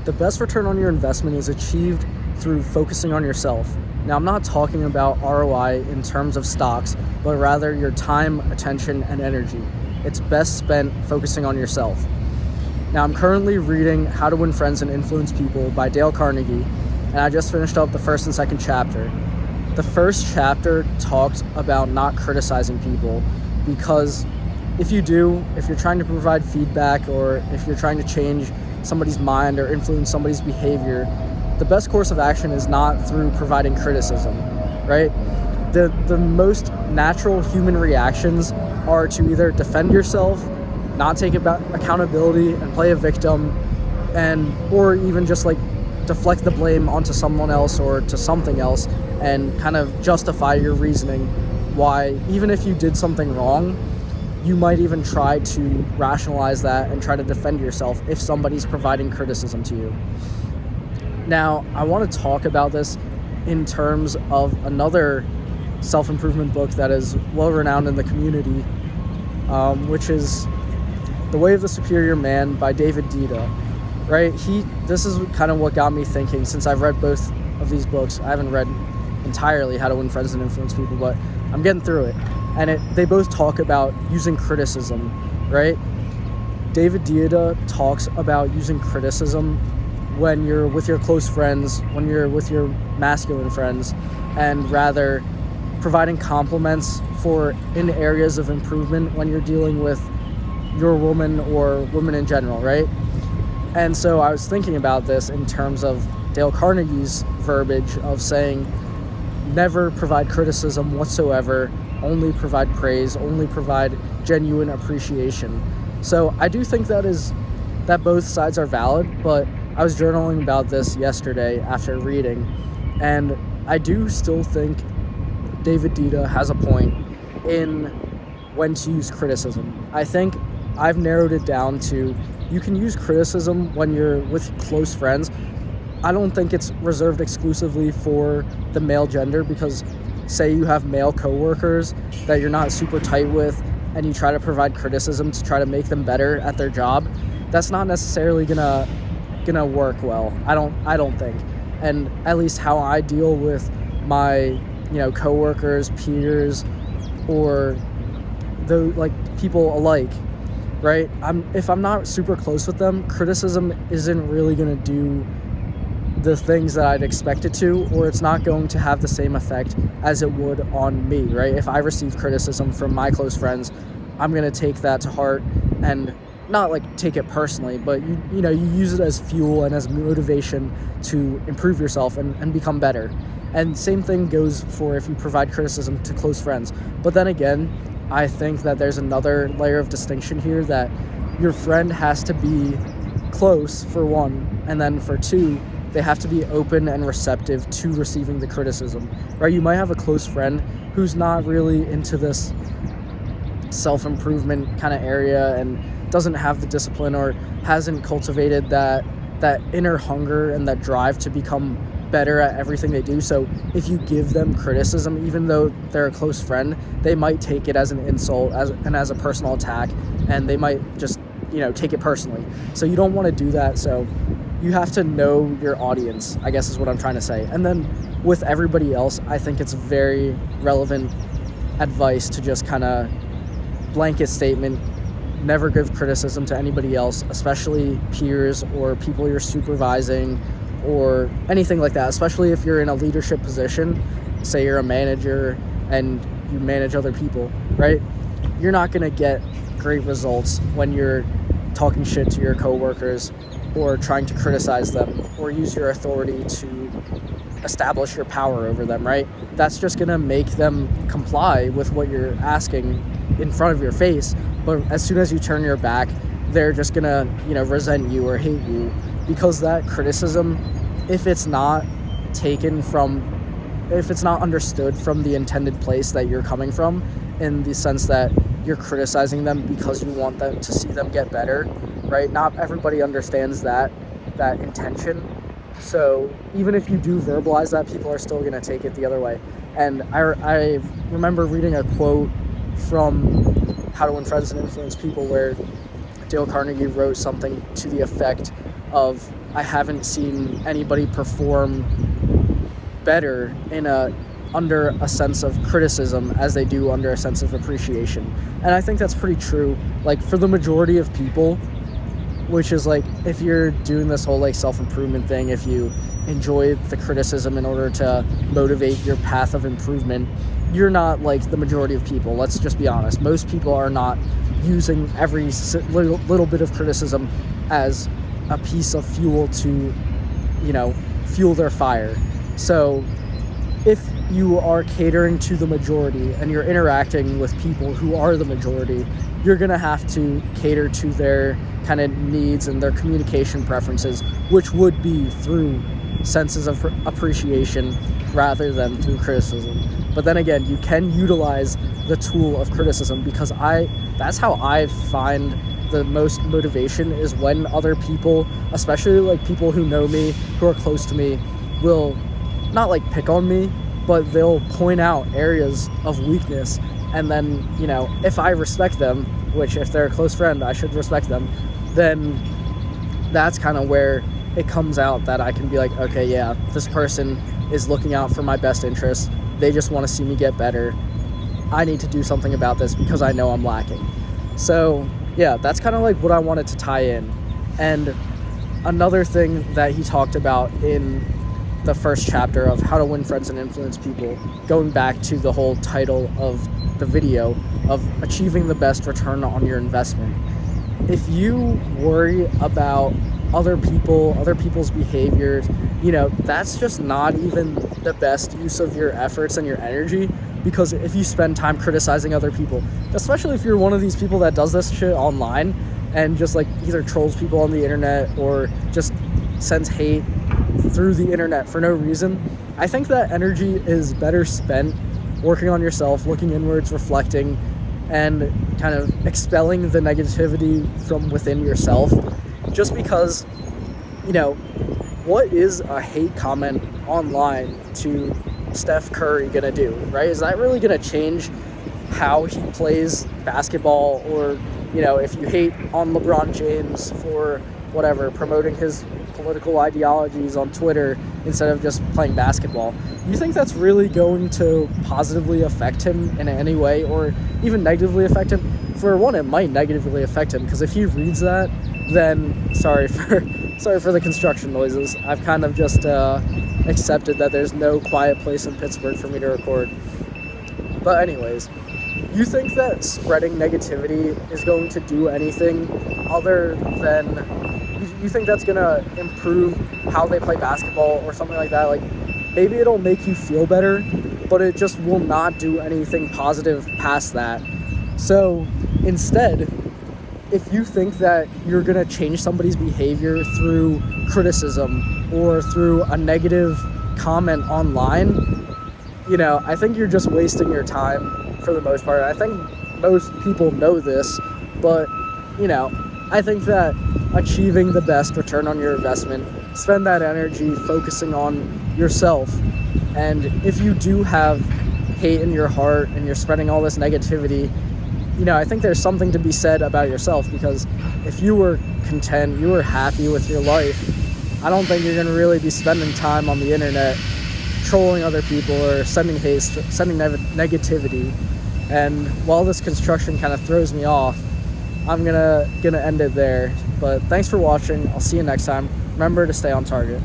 the best return on your investment is achieved through focusing on yourself. Now, I'm not talking about ROI in terms of stocks, but rather your time, attention, and energy. It's best spent focusing on yourself. Now, I'm currently reading How to Win Friends and Influence People by Dale Carnegie, and I just finished up the first and second chapter. The first chapter talks about not criticizing people, because if you're trying to provide feedback, or if you're trying to change somebody's mind or influence somebody's behavior, the best course of action is not through providing criticism, right? The most natural human reactions are to either defend yourself, not take accountability and play a victim, or even just like deflect the blame onto someone else or to something else and kind of justify your reasoning why, even if you did something wrong, you might even try to rationalize that and try to defend yourself if somebody's providing criticism to you. Now, I want to talk about this in terms of another self-improvement book that is well-renowned in the community, which is The Way of the Superior Man by David Deida, right? This is kind of what got me thinking, since I've read both of these books. I haven't read entirely How to Win Friends and Influence People, but I'm getting through it. And they both talk about using criticism, right? David Deida talks about using criticism when you're with your close friends, when you're with your masculine friends, and rather providing compliments in areas of improvement when you're dealing with your woman or women in general, right? And so I was thinking about this in terms of Dale Carnegie's verbiage of saying, never provide criticism whatsoever, only provide praise, only provide genuine appreciation. So I do think that both sides are valid, but I was journaling about this yesterday after reading, and I do still think David Deida has a point in when to use criticism. I think I've narrowed it down to, you can use criticism when you're with close friends. I don't think it's reserved exclusively for the male gender, because say you have male coworkers that you're not super tight with and you try to provide criticism to try to make them better at their job, that's not necessarily gonna work well. I don't think. And at least how I deal with my coworkers, peers, or people alike, right? If I'm not super close with them, criticism isn't really gonna do the things that I'd expect it to, or it's not going to have the same effect as it would on me, right? If I receive criticism from my close friends, I'm gonna take that to heart and not take it personally, but you use it as fuel and as motivation to improve yourself and become better. And same thing goes for if you provide criticism to close friends. But then again, I think that there's another layer of distinction here, that your friend has to be close, for one, and then for two, they have to be open and receptive to receiving the criticism, right? You might have a close friend who's not really into this self-improvement kind of area and doesn't have the discipline or hasn't cultivated that inner hunger and that drive to become better at everything they do. So if you give them criticism, even though they're a close friend, they might take it as an insult and as a personal attack, and they might just take it personally. So you don't want to do that. So you have to know your audience, I guess is what I'm trying to say. And then with everybody else, I think it's very relevant advice to just kind of blanket statement, never give criticism to anybody else, especially peers or people you're supervising or anything like that, especially if you're in a leadership position. Say you're a manager and you manage other people, right? You're not going to get great results when you're talking shit to your coworkers or trying to criticize them or use your authority to establish your power over them, right? That's just going to make them comply with what you're asking in front of your face. But as soon as you turn your back, they're just going to, resent you or hate you, because that criticism, if it's not understood from the intended place that you're coming from, in the sense that you're criticizing them because you want them to see them get better, right? Not everybody understands that intention. So even if you do verbalize that, people are still going to take it the other way. And I remember reading a quote from How to Win Friends and Influence People where Dale Carnegie wrote something to the effect of, I haven't seen anybody perform better under a sense of criticism as they do under a sense of appreciation. And I think that's pretty true. Like, for the majority of people, which is like, if you're doing this whole like self-improvement thing, if you enjoy the criticism in order to motivate your path of improvement, you're not like the majority of people. Let's just be honest. Most people are not using every little bit of criticism as a piece of fuel to, fuel their fire. So if you are catering to the majority and you're interacting with people who are the majority, you're going to have to cater to their kind of needs and their communication preferences, which would be through senses of appreciation rather than through criticism. But then again, you can utilize the tool of criticism, because that's how I find the most motivation, is when other people, especially like people who know me, who are close to me, will not like pick on me, but they'll point out areas of weakness. And then, if I respect them, which if they're a close friend, I should respect them, then that's kind of where it comes out that I can be like, okay, yeah, this person is looking out for my best interests. They just want to see me get better. I need to do something about this because I know I'm lacking. So yeah, that's kind of like what I wanted to tie in. And another thing that he talked about in the first chapter of How to Win Friends and Influence People, going back to the whole title of the video of achieving the best return on your investment. If you worry about other people's behaviors, that's just not even the best use of your efforts and your energy. Because if you spend time criticizing other people, especially if you're one of these people that does this shit online and just like either trolls people on the internet or just sends hate through the internet for no reason, I think that energy is better spent working on yourself, looking inwards, reflecting, and kind of expelling the negativity from within yourself. Just because, what is a hate comment online to Steph Curry gonna do, right? Is that really gonna change how he plays basketball? Or, if you hate on LeBron James for whatever, promoting his political ideologies on Twitter instead of just playing basketball, you think that's really going to positively affect him in any way, or even negatively affect him? For one, it might negatively affect him, because if he reads that, then sorry for the construction noises. I've kind of just accepted that there's no quiet place in Pittsburgh for me to record. But anyways, you think that spreading negativity is going to do anything other than, you think that's going to improve how they play basketball or something like that? Like, maybe it'll make you feel better, but it just will not do anything positive past that. So instead, if you think that you're going to change somebody's behavior through criticism or through a negative comment online, I think you're just wasting your time for the most part. I think most people know this, but, I think that achieving the best return on your investment, spend that energy focusing on yourself. And if you do have hate in your heart and you're spreading all this negativity, I think there's something to be said about yourself, because if you were content, you were happy with your life, I don't think you're going to really be spending time on the internet trolling other people or sending hate, sending negativity. And while this construction kind of throws me off, I'm gonna end it there. But thanks for watching. I'll see you next time. Remember to stay on target.